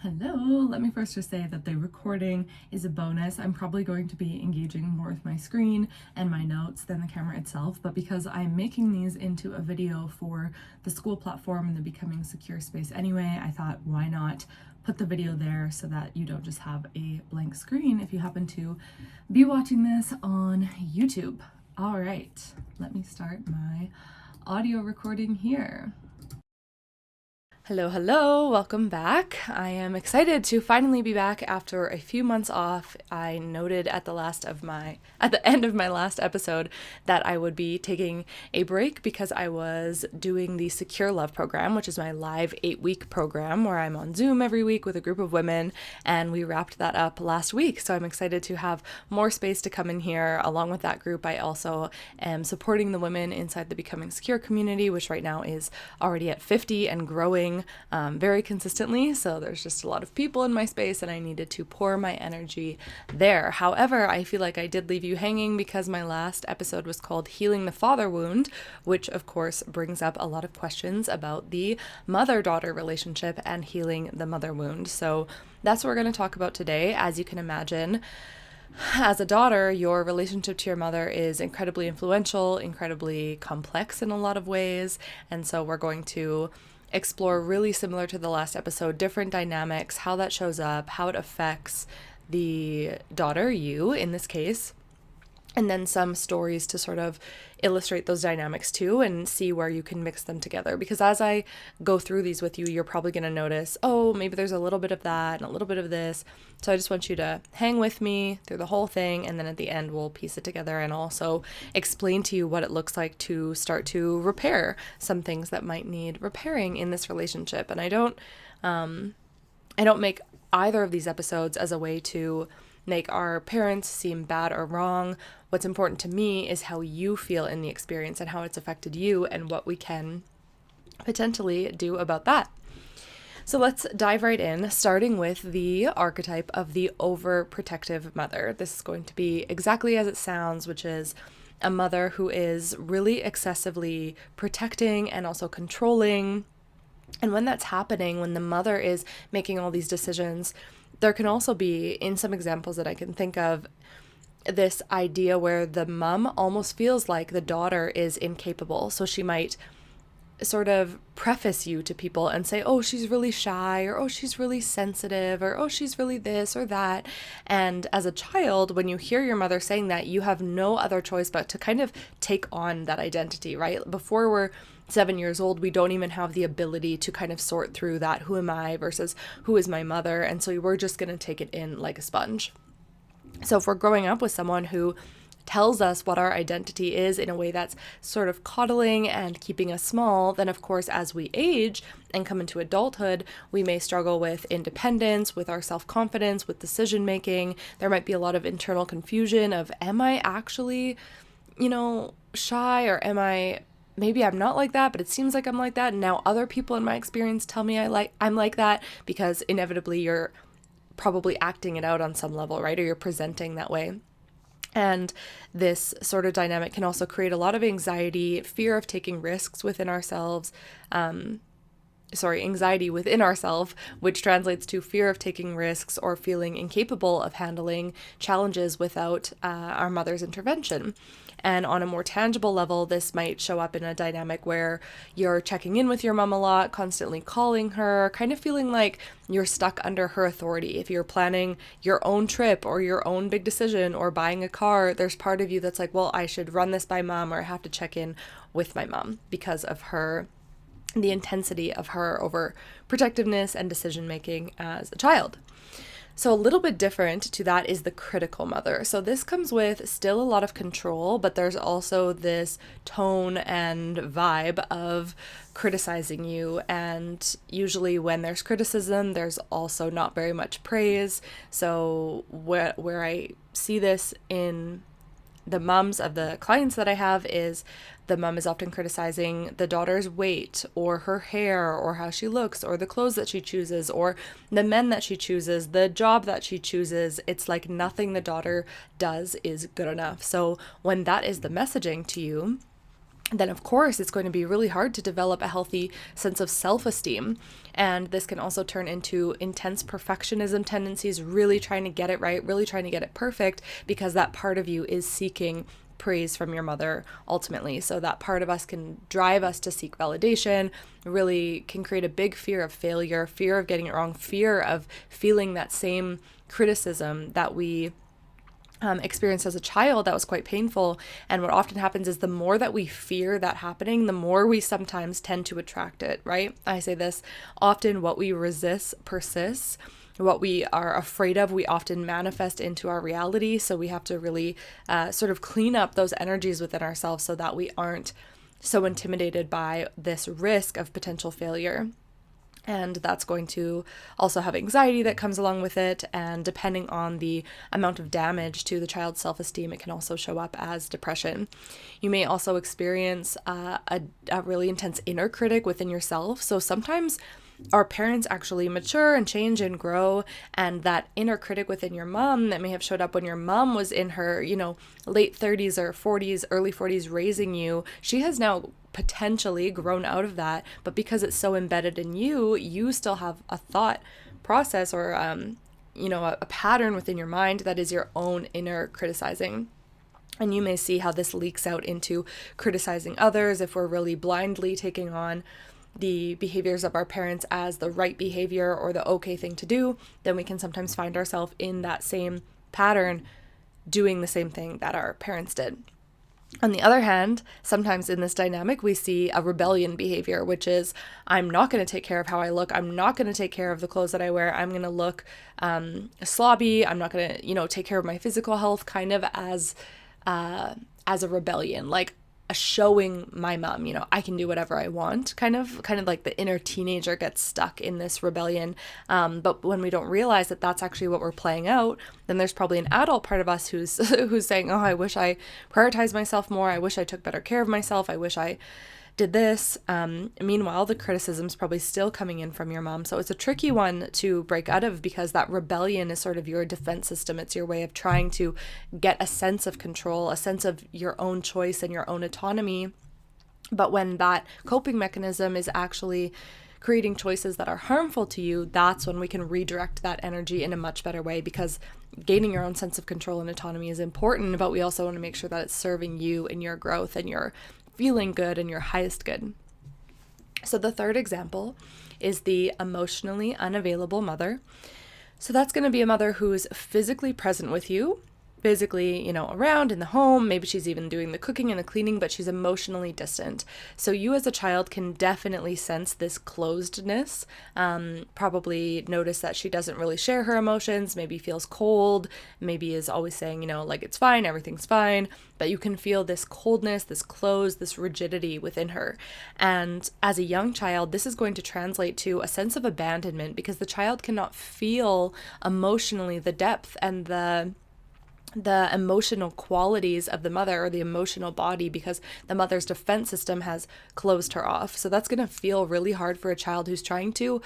Hello, let me first just say that the recording is a bonus. I'm probably going to be engaging more with my screen and my notes than the camera itself, but because I'm making these into a video for the school platform and the Becoming Secure space anyway, I thought why not put the video there so that you don't just have a blank screen if you happen to be watching this on YouTube. All right, let me start my audio recording here. Hello, welcome back. I am excited to finally be back after a few months off. I noted at the end of my last episode that I would be taking a break because I was doing the Secure Love program, which is my live 8-week program where I'm on Zoom every week with a group of women, and we wrapped that up last week. So I'm excited to have more space to come in here. Along with that group, I also am supporting the women inside the Becoming Secure community, which right now is already at 50 and growing very consistently. So there's just a lot of people in my space and I needed to pour my energy there. However, I feel like I did leave you hanging because my last episode was called Healing the Father Wound, which of course brings up a lot of questions about the mother-daughter relationship and healing the mother wound. So that's what we're going to talk about today. As you can imagine, as a daughter, your relationship to your mother is incredibly influential, incredibly complex in a lot of ways. And so we're going to explore, really similar to the last episode, different dynamics, how that shows up, how it affects the daughter, you in this case, and then some stories to sort of illustrate those dynamics too and see where you can mix them together. Because as I go through these with you, you're probably going to notice, oh, maybe there's a little bit of that and a little bit of this. So I just want you to hang with me through the whole thing. And then at the end, we'll piece it together and also explain to you what it looks like to start to repair some things that might need repairing in this relationship. And I don't make either of these episodes as a way to make our parents seem bad or wrong. What's important to me is how you feel in the experience and how it's affected you and what we can potentially do about that. So let's dive right in, starting with the archetype of the overprotective mother. This is going to be exactly as it sounds, which is a mother who is really excessively protecting and also controlling. And when that's happening, when the mother is making all these decisions, there can also be, in some examples that I can think of, this idea where the mom almost feels like the daughter is incapable. So she might sort of preface you to people and say, oh, she's really shy, or oh, she's really sensitive, or oh, she's really this or that. And as a child, when you hear your mother saying that, you have no other choice but to kind of take on that identity, right? Before we're 7 years old, we don't even have the ability to kind of sort through that, who am I versus who is my mother? And so we're just going to take it in like a sponge. So if we're growing up with someone who tells us what our identity is in a way that's sort of coddling and keeping us small, then of course, as we age and come into adulthood, we may struggle with independence, with our self-confidence, with decision making. There might be a lot of internal confusion of, am I actually, shy, or maybe I'm not like that, but it seems like I'm like that. And now other people in my experience tell me I'm like that, because inevitably you're probably acting it out on some level, right? Or you're presenting that way. And this sort of dynamic can also create a lot of anxiety, fear of taking risks within ourselves, anxiety within ourselves, which translates to fear of taking risks or feeling incapable of handling challenges without our mother's intervention. And on a more tangible level, this might show up in a dynamic where you're checking in with your mom a lot, constantly calling her, kind of feeling like you're stuck under her authority. If you're planning your own trip or your own big decision or buying a car, there's part of you that's like, well, I should run this by mom, or I have to check in with my mom because of the intensity of her overprotectiveness and decision making as a child. So a little bit different to that is the critical mother. So this comes with still a lot of control, but there's also this tone and vibe of criticizing you. And usually when there's criticism, there's also not very much praise. So where I see this in the moms of the clients that I have is the mom is often criticizing the daughter's weight or her hair or how she looks or the clothes that she chooses or the men that she chooses, the job that she chooses. It's like nothing the daughter does is good enough. So when that is the messaging to you, then of course it's going to be really hard to develop a healthy sense of self-esteem. And this can also turn into intense perfectionism tendencies, really trying to get it right, really trying to get it perfect, because that part of you is seeking praise from your mother ultimately. So that part of us can drive us to seek validation, really can create a big fear of failure, fear of getting it wrong, fear of feeling that same criticism that we experienced as a child that was quite painful. And what often happens is the more that we fear that happening, the more we sometimes tend to attract it, right? I say this often: what we resist persists. What we are afraid of, we often manifest into our reality. So we have to really sort of clean up those energies within ourselves so that we aren't so intimidated by this risk of potential failure. And that's going to also have anxiety that comes along with it. And depending on the amount of damage to the child's self-esteem, it can also show up as depression. You may also experience a really intense inner critic within yourself. So sometimes our parents actually mature and change and grow, and that inner critic within your mom that may have showed up when your mom was in her, late 30s or 40s, early 40s raising you, she has now potentially grown out of that, but because it's so embedded in you, you still have a thought process or a pattern within your mind that is your own inner criticizing. And you may see how this leaks out into criticizing others. If we're really blindly taking on the behaviors of our parents as the right behavior or the okay thing to do, then we can sometimes find ourselves in that same pattern doing the same thing that our parents did. On the other hand, sometimes in this dynamic, we see a rebellion behavior, which is, I'm not going to take care of how I look. I'm not going to take care of the clothes that I wear. I'm going to look slobby. I'm not going to, take care of my physical health, kind of as a rebellion, like showing my mom, I can do whatever I want, kind of like the inner teenager gets stuck in this rebellion. But when we don't realize that that's actually what we're playing out, then there's probably an adult part of us who's saying, oh, I wish I prioritized myself more. I wish I took better care of myself. I wish I did this. Meanwhile, the criticism's probably still coming in from your mom. So it's a tricky one to break out of, because that rebellion is sort of your defense system. It's your way of trying to get a sense of control, a sense of your own choice and your own autonomy. But when that coping mechanism is actually creating choices that are harmful to you, that's when we can redirect that energy in a much better way, because gaining your own sense of control and autonomy is important, but we also want to make sure that it's serving you in your growth and your feeling good and your highest good. So the third example is the emotionally unavailable mother. So that's going to be a mother who's physically present with you, physically, around in the home. Maybe she's even doing the cooking and the cleaning, but she's emotionally distant. So you as a child can definitely sense this closedness, probably notice that she doesn't really share her emotions, maybe feels cold, maybe is always saying, like it's fine, everything's fine, but you can feel this coldness, this close, this rigidity within her. And as a young child, this is going to translate to a sense of abandonment, because the child cannot feel emotionally the depth and the emotional qualities of the mother or the emotional body, because the mother's defense system has closed her off. So that's going to feel really hard for a child who's trying to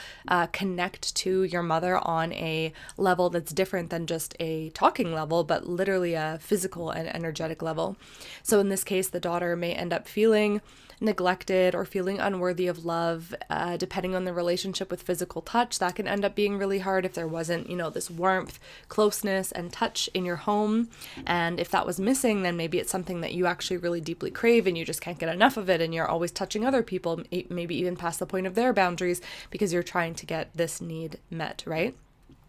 connect to your mother on a level that's different than just a talking level, but literally a physical and energetic level. So in this case, the daughter may end up feeling neglected or feeling unworthy of love, depending on the relationship with physical touch. That can end up being really hard if there wasn't, this warmth, closeness, and touch in your home. And if that was missing, then maybe it's something that you actually really deeply crave and you just can't get enough of it, and you're always touching other people, maybe even past the point of their boundaries, because you're trying to get this need met, right?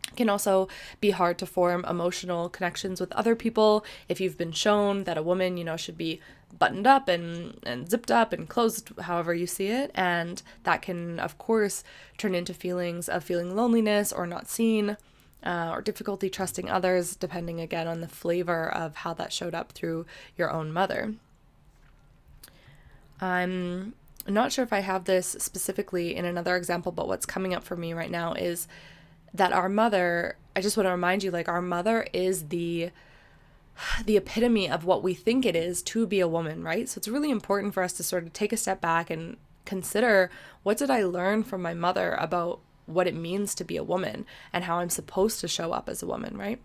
It can also be hard to form emotional connections with other people if you've been shown that a woman, should be buttoned up and zipped up and closed, however you see it. And that can, of course, turn into feelings of feeling loneliness or not seen, or difficulty trusting others, depending again on the flavor of how that showed up through your own mother. I'm not sure if I have this specifically in another example, but what's coming up for me right now is that our mother, I just want to remind you, our mother is the epitome of what we think it is to be a woman, right? So it's really important for us to sort of take a step back and consider, what did I learn from my mother about what it means to be a woman and how I'm supposed to show up as a woman, right?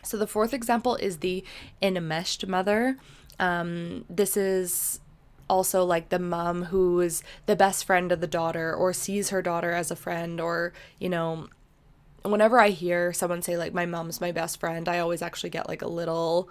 So the fourth example is the enmeshed mother. This is also like the mom who is the best friend of the daughter or sees her daughter as a friend, or, you know, whenever I hear someone say like my mom's my best friend, I always actually get like a little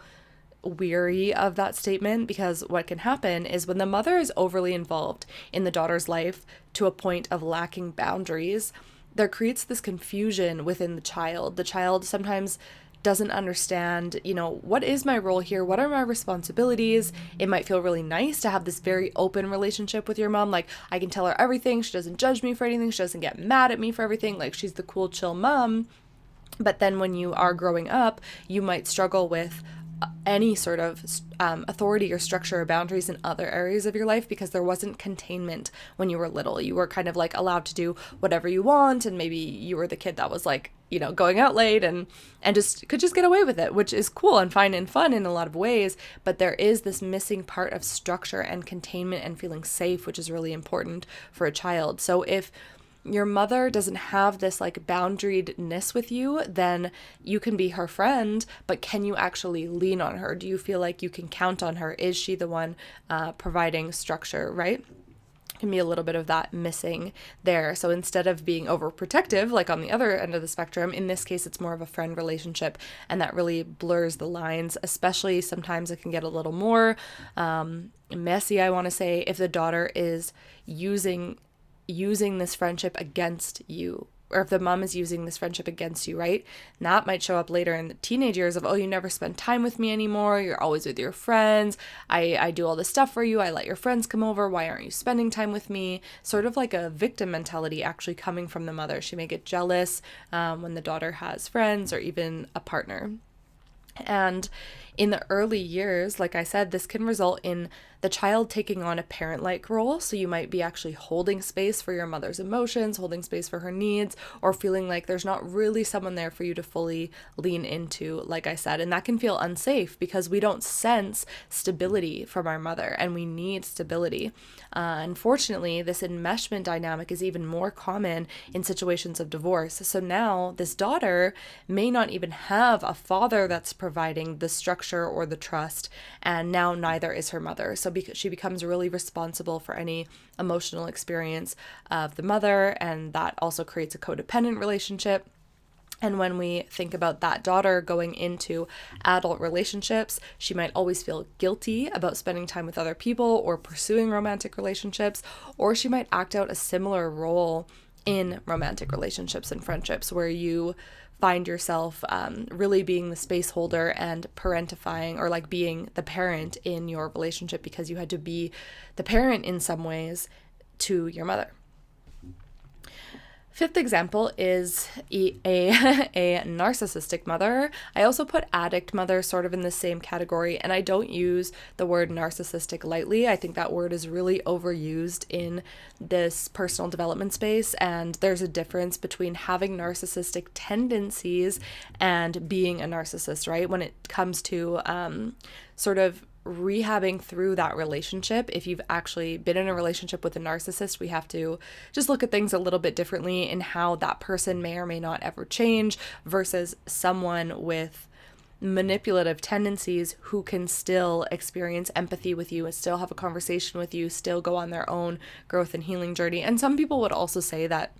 weary of that statement, because what can happen is when the mother is overly involved in the daughter's life to a point of lacking boundaries, there creates this confusion within the child. The child sometimes doesn't understand, you know, what is my role here? What are my responsibilities? It might feel really nice to have this very open relationship with your mom. Like, I can tell her everything. She doesn't judge me for anything. She doesn't get mad at me for everything. Like, she's the cool, chill mom. But then when you are growing up, you might struggle with any sort of authority or structure or boundaries in other areas of your life, because there wasn't containment when you were little. You were kind of like allowed to do whatever you want, and maybe you were the kid that was like, you know, going out late and just could just get away with it, which is cool and fine and fun in a lot of ways. But there is this missing part of structure and containment and feeling safe, which is really important for a child. So if your mother doesn't have this like boundariedness with you, then you can be her friend, but can you actually lean on her? Do you feel like you can count on her? Is she the one providing structure, right? Can be a little bit of that missing there. So instead of being overprotective, like on the other end of the spectrum, in this case, it's more of a friend relationship, and that really blurs the lines, especially sometimes it can get a little more messy, I want to say, if the daughter is using this friendship against you, or if the mom is using this friendship against you, right? And that might show up later in the teenage years of, oh, you never spend time with me anymore. You're always with your friends. I do all this stuff for you. I let your friends come over. Why aren't you spending time with me? Sort of like a victim mentality actually coming from the mother. She may get jealous when the daughter has friends or even a partner. And in the early years, like I said, this can result in the child taking on a parent-like role. So you might be actually holding space for your mother's emotions, holding space for her needs, or feeling like there's not really someone there for you to fully lean into, like I said. And that can feel unsafe because we don't sense stability from our mother, and we need stability. Unfortunately, this enmeshment dynamic is even more common in situations of divorce. So now this daughter may not even have a father that's providing the structure or the trust, and now neither is her mother. So because she becomes really responsible for any emotional experience of the mother, and that also creates a codependent relationship. And when we think about that daughter going into adult relationships, she might always feel guilty about spending time with other people or pursuing romantic relationships, or she might act out a similar role in romantic relationships and friendships where you find yourself really being the space holder and parentifying, or like being the parent in your relationship because you had to be the parent in some ways to your mother. Fifth example is a narcissistic mother. I also put addict mother sort of in the same category, and I don't use the word narcissistic lightly. I think that word is really overused in this personal development space, and there's a difference between having narcissistic tendencies and being a narcissist, right? When it comes to sort of rehabbing through that relationship. If you've actually been in a relationship with a narcissist, we have to just look at things a little bit differently in how that person may or may not ever change versus someone with manipulative tendencies who can still experience empathy with you and still have a conversation with you, still go on their own growth and healing journey. And some people would also say that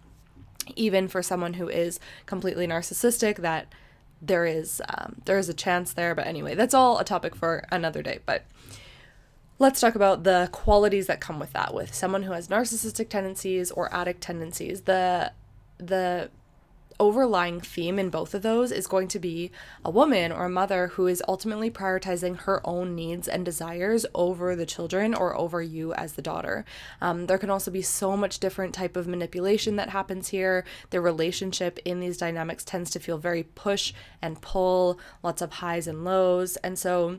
even for someone who is completely narcissistic, that there is a chance there. But anyway, that's all a topic for another day. But let's talk about the qualities that come with that, with someone who has narcissistic tendencies or addict tendencies. The overlying theme in both of those is going to be a woman or a mother who is ultimately prioritizing her own needs and desires over the children or over you as the daughter. There can also be so much different type of manipulation that happens here. The relationship in these dynamics tends to feel very push and pull, lots of highs and lows. And so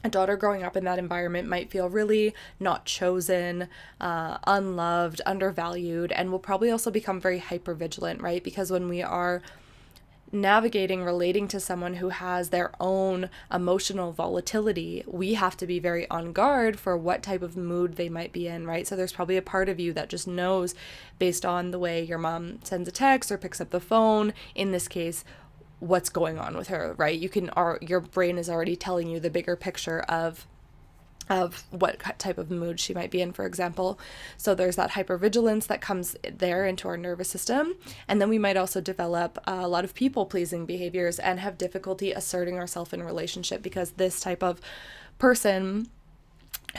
a daughter growing up in that environment might feel really not chosen, unloved, undervalued, and will probably also become very hypervigilant, right? Because when we are navigating, relating to someone who has their own emotional volatility, we have to be very on guard for what type of mood they might be in, right? So there's probably a part of you that just knows based on the way your mom sends a text or picks up the phone, in this case, what's going on with her, right? Your brain is already telling you the bigger picture of of what type of mood she might be in, for example. So there's that hypervigilance that comes there into our nervous system. And then we might also develop a lot of people-pleasing behaviors and have difficulty asserting ourselves in a relationship, because this type of person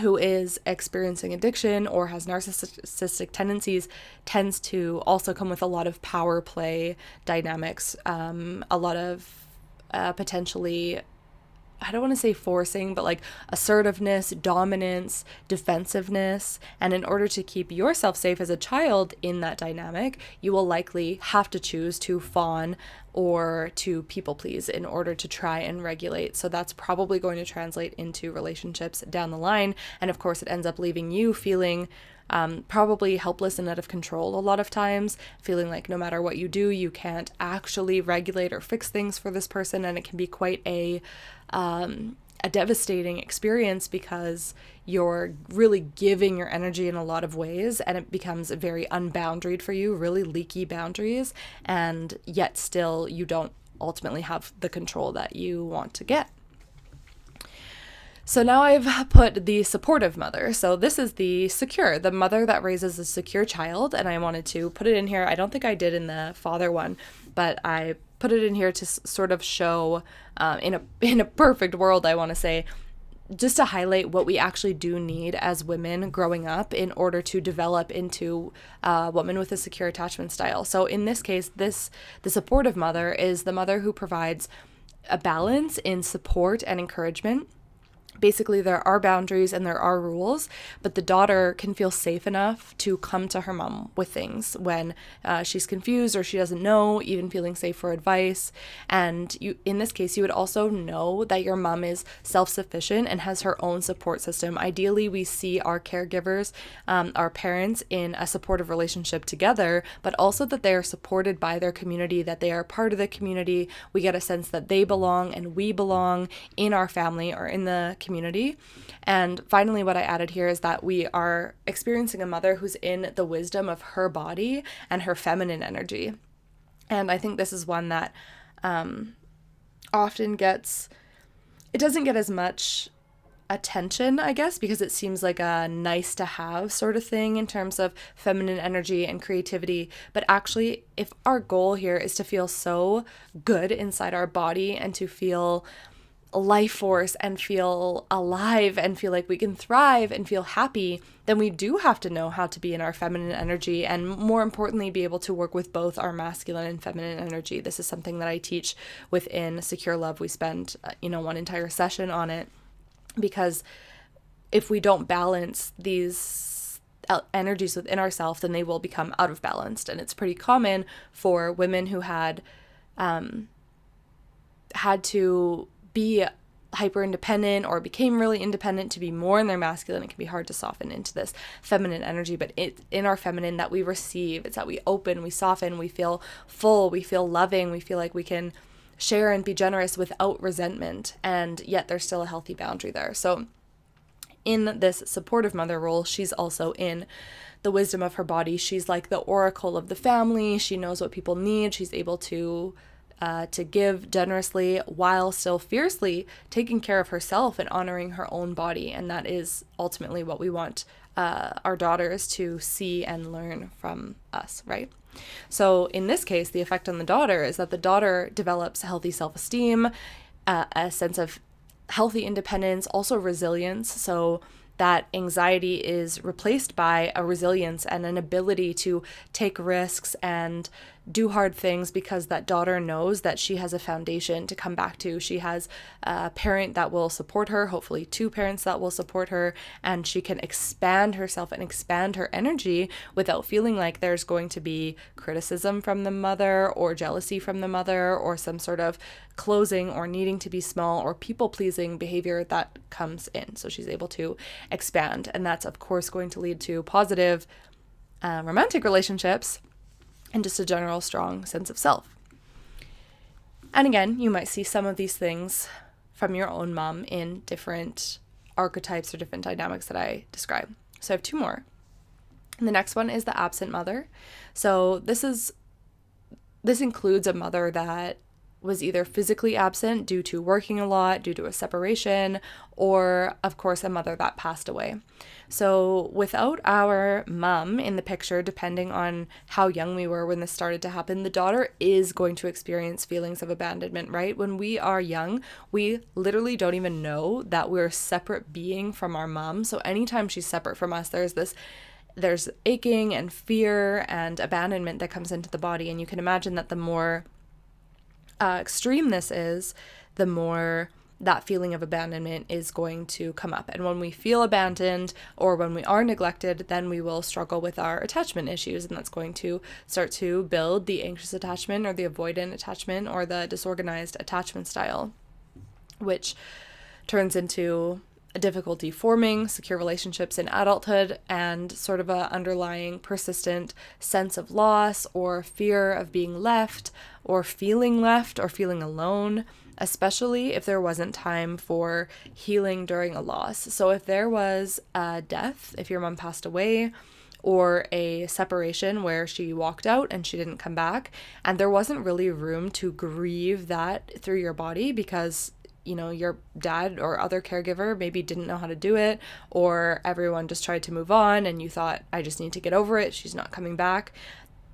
who is experiencing addiction or has narcissistic tendencies tends to also come with a lot of power play dynamics, a lot of potentially, I don't want to say forcing, but like assertiveness, dominance, defensiveness. And in order to keep yourself safe as a child in that dynamic, you will likely have to choose to fawn or to people please in order to try and regulate. So that's probably going to translate into relationships down the line. And of course, it ends up leaving you feeling probably helpless and out of control a lot of times, feeling like no matter what you do, you can't actually regulate or fix things for this person. And it can be quite a devastating experience, because you're really giving your energy in a lot of ways, and it becomes very unboundaried for you, really leaky boundaries, and yet still you don't ultimately have the control that you want to get. So now I've put the supportive mother. So this is the mother that raises a secure child. And I wanted to put it in here. I don't think I did in the father one, but I put it in here to sort of show in a perfect world, I want to say, just to highlight what we actually do need as women growing up in order to develop into a woman with a secure attachment style. So in this case, the supportive mother is the mother who provides a balance in support and encouragement. Basically, there are boundaries and there are rules, but the daughter can feel safe enough to come to her mom with things when she's confused or she doesn't know, even feeling safe for advice. And in this case, you would also know that your mom is self-sufficient and has her own support system. Ideally, we see our caregivers, our parents, in a supportive relationship together, but also that they are supported by their community, that they are part of the community. We get a sense that they belong and we belong in our family or in the community. And finally, what I added here is that we are experiencing a mother who's in the wisdom of her body and her feminine energy. And I think this is one that often it doesn't get as much attention, I guess, because it seems like a nice to have sort of thing in terms of feminine energy and creativity. But actually, if our goal here is to feel so good inside our body and to feel life force and feel alive and feel like we can thrive and feel happy, then we do have to know how to be in our feminine energy, and more importantly, be able to work with both our masculine and feminine energy. This is something that I teach within Secure Love. We spend, one entire session on it, because if we don't balance these energies within ourselves, then they will become out of balance. And it's pretty common for women who had to be hyper independent or became really independent to be more in their masculine. It can be hard to soften into this feminine energy, but it's in our feminine that we receive. It's that we open, we soften, we feel full, we feel loving, we feel like we can share and be generous without resentment, and yet there's still a healthy boundary there. So in this supportive mother role, she's also in the wisdom of her body. She's like the oracle of the family. She knows what people need. She's able to give generously while still fiercely taking care of herself and honoring her own body. And that is ultimately what we want our daughters to see and learn from us, right? So in this case, the effect on the daughter is that the daughter develops healthy self-esteem, a sense of healthy independence, also resilience. So that anxiety is replaced by a resilience and an ability to take risks and do hard things, because that daughter knows that she has a foundation to come back to. She has a parent that will support her, hopefully two parents that will support her, and she can expand herself and expand her energy without feeling like there's going to be criticism from the mother or jealousy from the mother or some sort of closing or needing to be small or people-pleasing behavior that comes in. So she's able to expand, and that's of course going to lead to positive romantic relationships and just a general strong sense of self. And again, you might see some of these things from your own mom in different archetypes or different dynamics that I describe. So I have two more. And the next one is the absent mother. So this includes a mother that was either physically absent due to working a lot, due to a separation, or of course a mother that passed away. So without our mom in the picture, depending on how young we were when this started to happen, the daughter is going to experience feelings of abandonment, right? When we are young, we literally don't even know that we're a separate being from our mom. So anytime she's separate from us, there's aching and fear and abandonment that comes into the body. And you can imagine that the more extreme this is, the more that feeling of abandonment is going to come up. And when we feel abandoned or when we are neglected, then we will struggle with our attachment issues. And that's going to start to build the anxious attachment or the avoidant attachment or the disorganized attachment style, which turns into a difficulty forming secure relationships in adulthood and sort of a underlying persistent sense of loss or fear of being left or feeling alone, especially if there wasn't time for healing during a loss. So if there was a death, if your mom passed away, or a separation where she walked out and she didn't come back, and there wasn't really room to grieve that through your body because your dad or other caregiver maybe didn't know how to do it, or everyone just tried to move on and you thought, I just need to get over it, she's not coming back.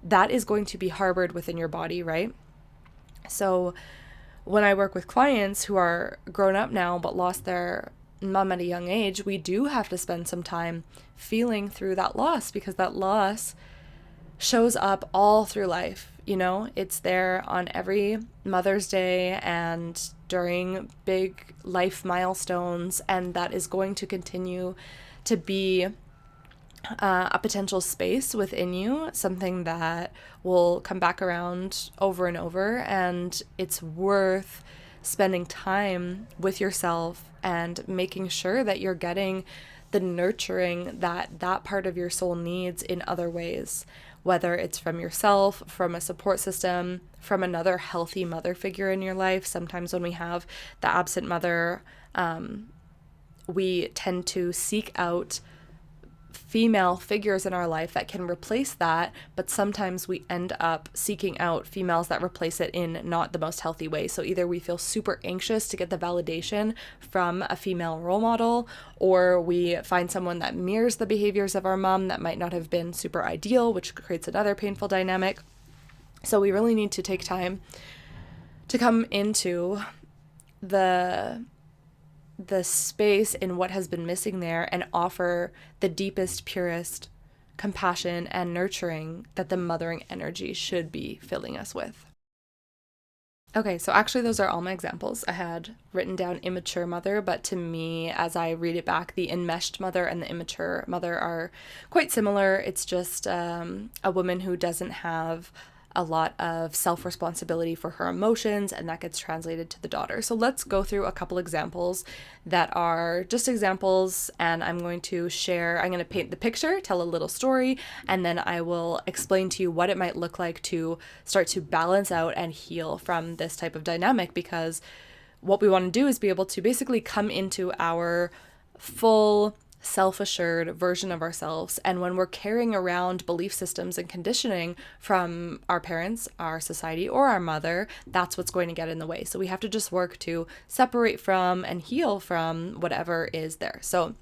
That is going to be harbored within your body, right? So when I work with clients who are grown up now but lost their mom at a young age, we do have to spend some time feeling through that loss, because that loss shows up all through life. It's there on every Mother's Day and during big life milestones, and that is going to continue to be a potential space within you, something that will come back around over and over. And it's worth spending time with yourself and making sure that you're getting the nurturing that part of your soul needs in other ways, whether it's from yourself, from a support system, from another healthy mother figure in your life. Sometimes when we have the absent mother, we tend to seek out female figures in our life that can replace that, but sometimes we end up seeking out females that replace it in not the most healthy way. So either we feel super anxious to get the validation from a female role model, or we find someone that mirrors the behaviors of our mom that might not have been super ideal, which creates another painful dynamic. So we really need to take time to come into the space in what has been missing there and offer the deepest, purest compassion and nurturing that the mothering energy should be filling us with. Okay, so actually those are all my examples. I had written down immature mother, but to me, as I read it back, the enmeshed mother and the immature mother are quite similar. It's just a woman who doesn't have a lot of self-responsibility for her emotions, and that gets translated to the daughter. So let's go through a couple examples that are just examples, and I'm going to paint the picture, tell a little story, and then I will explain to you what it might look like to start to balance out and heal from this type of dynamic, because what we want to do is be able to basically come into our full self-assured version of ourselves. And when we're carrying around belief systems and conditioning from our parents, our society, or our mother, that's what's going to get in the way. So we have to just work to separate from and heal from whatever is there. So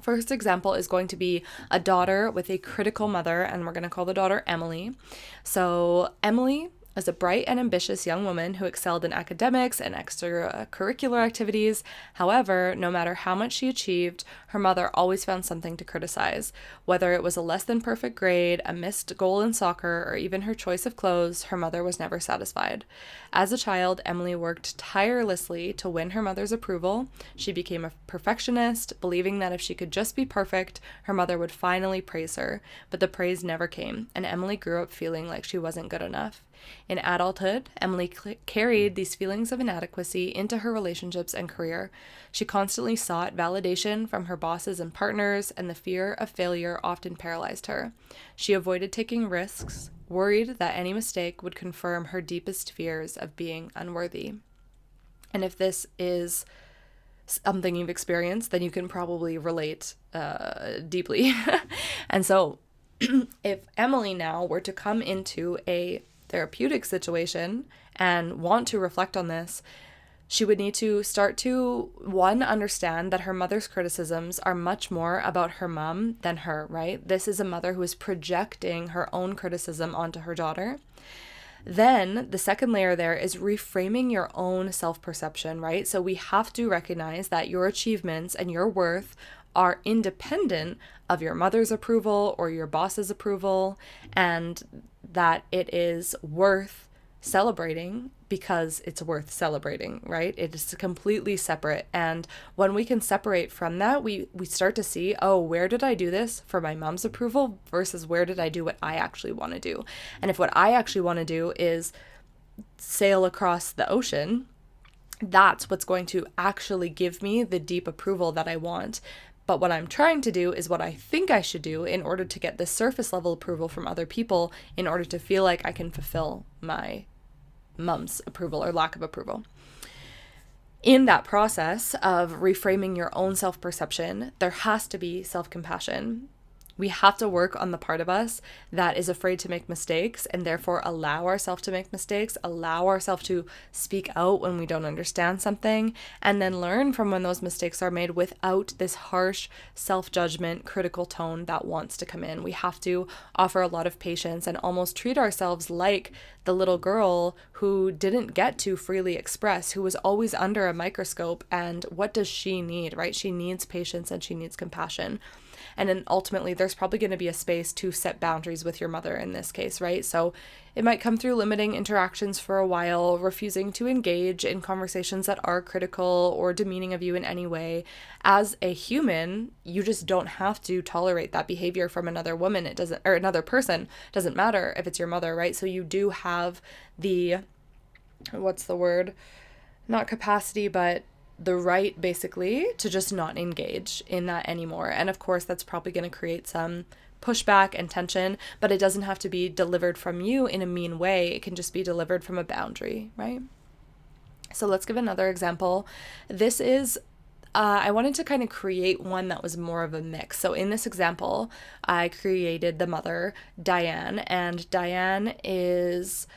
first example is going to be a daughter with a critical mother, and we're going to call the daughter Emily. So Emily as a bright and ambitious young woman who excelled in academics and extracurricular activities. However, no matter how much she achieved, her mother always found something to criticize. Whether it was a less than perfect grade, a missed goal in soccer, or even her choice of clothes, her mother was never satisfied. As a child, Emily worked tirelessly to win her mother's approval. She became a perfectionist, believing that if she could just be perfect, her mother would finally praise her. But the praise never came, and Emily grew up feeling like she wasn't good enough. In adulthood, Emily carried these feelings of inadequacy into her relationships and career. She constantly sought validation from her bosses and partners, and the fear of failure often paralyzed her. She avoided taking risks, worried that any mistake would confirm her deepest fears of being unworthy. And if this is something you've experienced, then you can probably relate deeply. And so if Emily now were to come into a therapeutic situation and want to reflect on this, she would need to start to, one, understand that her mother's criticisms are much more about her mom than her, right? This is a mother who is projecting her own criticism onto her daughter. Then the second layer there is reframing your own self-perception, right? So we have to recognize that your achievements and your worth are independent of your mother's approval or your boss's approval, and that it is worth celebrating because it's worth celebrating, right? It is completely separate. And when we can separate from that, we start to see, oh, where did I do this for my mom's approval versus where did I do what I actually want to do? And if what I actually want to do is sail across the ocean, that's what's going to actually give me the deep approval that I want. But what I'm trying to do is what I think I should do in order to get this surface level approval from other people in order to feel like I can fulfill my mom's approval or lack of approval. In that process of reframing your own self-perception, there has to be self-compassion. We have to work on the part of us that is afraid to make mistakes and therefore allow ourselves to make mistakes, allow ourselves to speak out when we don't understand something, and then learn from when those mistakes are made without this harsh self-judgment, critical tone that wants to come in. We have to offer a lot of patience and almost treat ourselves like the little girl who didn't get to freely express, who was always under a microscope. And what does she need, right? She needs patience and she needs compassion. And then ultimately, there's probably going to be a space to set boundaries with your mother in this case, right? So it might come through limiting interactions for a while, refusing to engage in conversations that are critical or demeaning of you in any way. As a human, you just don't have to tolerate that behavior from another woman. It doesn't, or another person. It doesn't matter if it's your mother, right? So you do have the, what's the word? Not capacity, but the right basically to just not engage in that anymore. And of course, that's probably going to create some pushback and tension, but it doesn't have to be delivered from you in a mean way. It can just be delivered from a boundary, right? So let's give another example. This is I wanted to kind of create one that was more of a mix. So in this example, I created the mother, Diane, and Diane is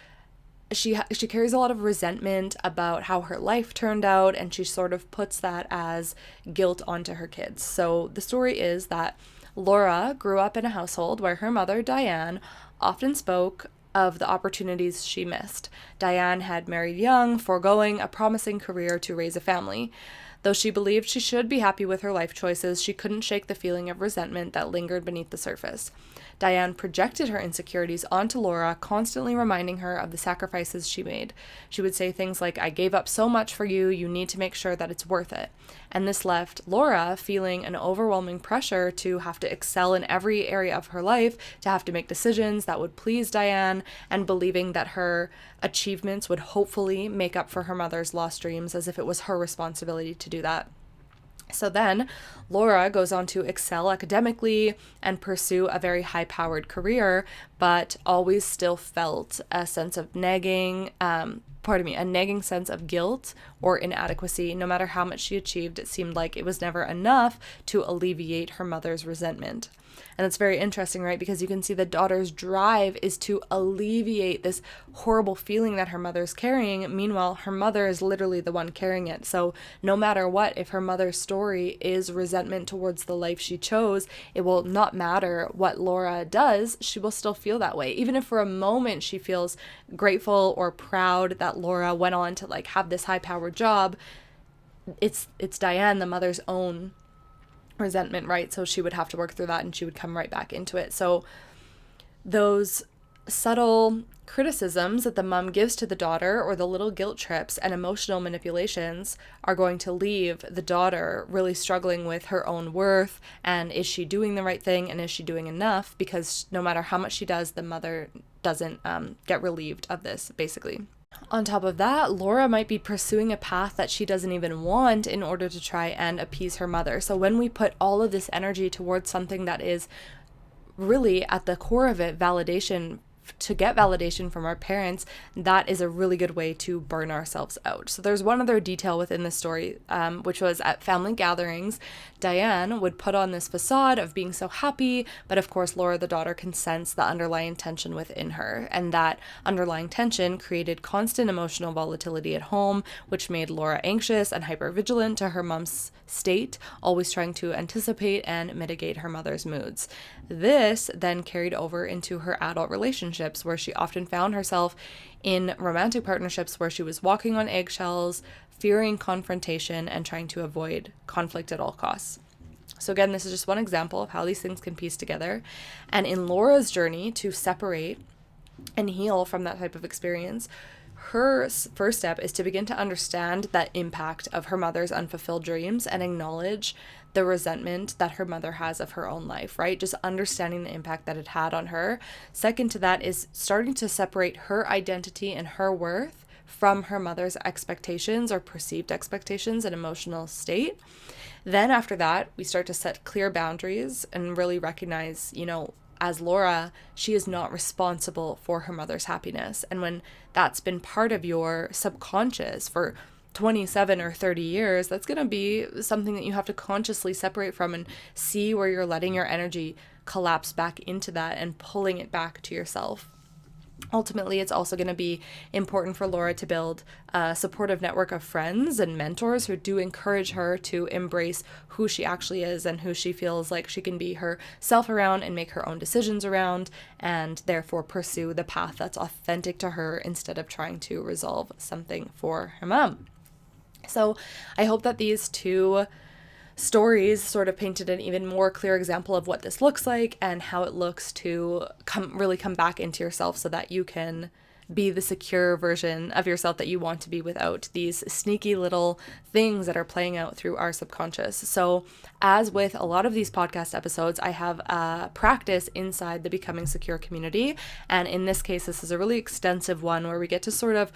she carries a lot of resentment about how her life turned out, and she sort of puts that as guilt onto her kids. So the story is that Laura grew up in a household where her mother, Diane, often spoke of the opportunities she missed. Diane had married young, foregoing a promising career to raise a family. Though she believed she should be happy with her life choices, she couldn't shake the feeling of resentment that lingered beneath the surface. Diane projected her insecurities onto Laura, constantly reminding her of the sacrifices she made. She would say things like, "I gave up so much for you, you need to make sure that it's worth it." And this left Laura feeling an overwhelming pressure to have to excel in every area of her life, to have to make decisions that would please Diane, and believing that her achievements would hopefully make up for her mother's lost dreams, as if it was her responsibility to do that. So then Laura goes on to excel academically and pursue a very high-powered career, but always still felt a sense of nagging sense of guilt or inadequacy. No matter how much she achieved, it seemed like it was never enough to alleviate her mother's resentment. And it's very interesting, right? Because you can see the daughter's drive is to alleviate this horrible feeling that her mother's carrying. Meanwhile, her mother is literally the one carrying it. So no matter what, if her mother's story is resentment towards the life she chose, it will not matter what Laura does. She will still feel that way. Even if for a moment she feels grateful or proud that Laura went on to have this high-powered job, it's Diane, the mother's own resentment, right? So she would have to work through that and she would come right back into it. So those subtle criticisms that the mom gives to the daughter, or the little guilt trips and emotional manipulations, are going to leave the daughter really struggling with her own worth, and is she doing the right thing, and is she doing enough? Because no matter how much she does, the mother doesn't get relieved of this, basically. On top of that, Laura might be pursuing a path that she doesn't even want in order to try and appease her mother. So when we put all of this energy towards something that is really at the core of it validation to get validation from our parents, that is a really good way to burn ourselves out. So there's one other detail within the story, which was at family gatherings, Diane would put on this facade of being so happy, but of course Laura, the daughter, can sense the underlying tension within her, and that underlying tension created constant emotional volatility at home, which made Laura anxious and hypervigilant to her mom's state, always trying to anticipate and mitigate her mother's moods. This then carried over into her adult relationships, where she often found herself in romantic partnerships where she was walking on eggshells, fearing confrontation, and trying to avoid conflict at all costs. So again, this is just one example of how these things can piece together. And in Laura's journey to separate and heal from that type of experience, her first step is to begin to understand that impact of her mother's unfulfilled dreams and acknowledge the resentment that her mother has of her own life, right? Just understanding the impact that it had on her. Second to that is starting to separate her identity and her worth from her mother's expectations or perceived expectations and emotional state. Then after that, we start to set clear boundaries and really recognize, as Laura, she is not responsible for her mother's happiness. And when that's been part of your subconscious for 27 or 30 years, that's going to be something that you have to consciously separate from and see where you're letting your energy collapse back into that and pulling it back to yourself. Ultimately, it's also going to be important for Laura to build a supportive network of friends and mentors who do encourage her to embrace who she actually is and who she feels like she can be herself around and make her own decisions around, and therefore pursue the path that's authentic to her instead of trying to resolve something for her mom. So I hope that these two stories sort of painted an even more clear example of what this looks like and how it looks to come back into yourself so that you can be the secure version of yourself that you want to be without these sneaky little things that are playing out through our subconscious. So as with a lot of these podcast episodes, I have a practice inside the Becoming Secure community. And in this case, this is a really extensive one where we get to sort of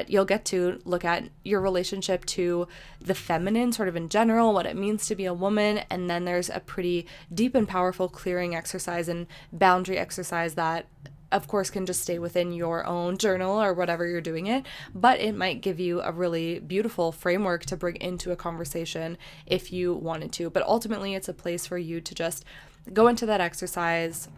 you'll get to look at your relationship to the feminine sort of in general, what it means to be a woman. And then there's a pretty deep and powerful clearing exercise and boundary exercise that of course can just stay within your own journal or whatever you're doing it, but it might give you a really beautiful framework to bring into a conversation if you wanted to. But ultimately, it's a place for you to just go into that exercise,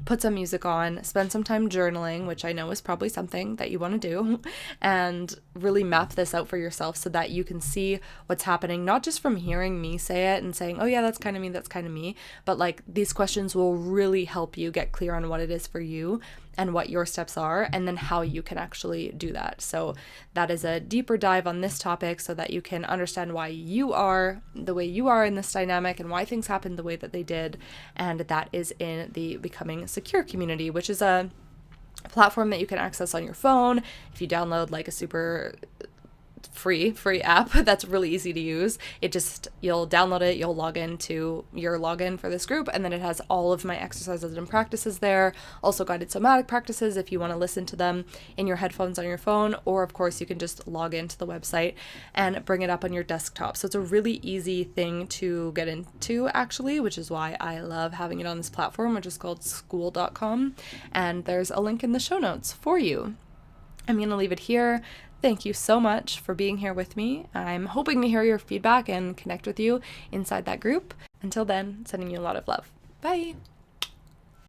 put some music on, spend some time journaling, which I know is probably something that you want to do, and really map this out for yourself so that you can see what's happening, not just from hearing me say it and saying, oh yeah, that's kind of me, but like these questions will really help you get clear on what it is for you and what your steps are, and then how you can actually do that. So that is a deeper dive on this topic so that you can understand why you are the way you are in this dynamic and why things happened the way that they did. And that is in the Becoming Secure community, which is a platform that you can access on your phone if you download like a super free app that's really easy to use. You'll download it, you'll log into your login for this group, and then it has all of my exercises and practices there, also guided somatic practices if you want to listen to them in your headphones on your phone, or of course you can just log into the website and bring it up on your desktop. So it's a really easy thing to get into actually, which is why I love having it on this platform, which is called school.com, and there's a link in the show notes for you. I'm going to leave it here. Thank you so much for being here with me. I'm hoping to hear your feedback and connect with you inside that group. Until then, sending you a lot of love. Bye.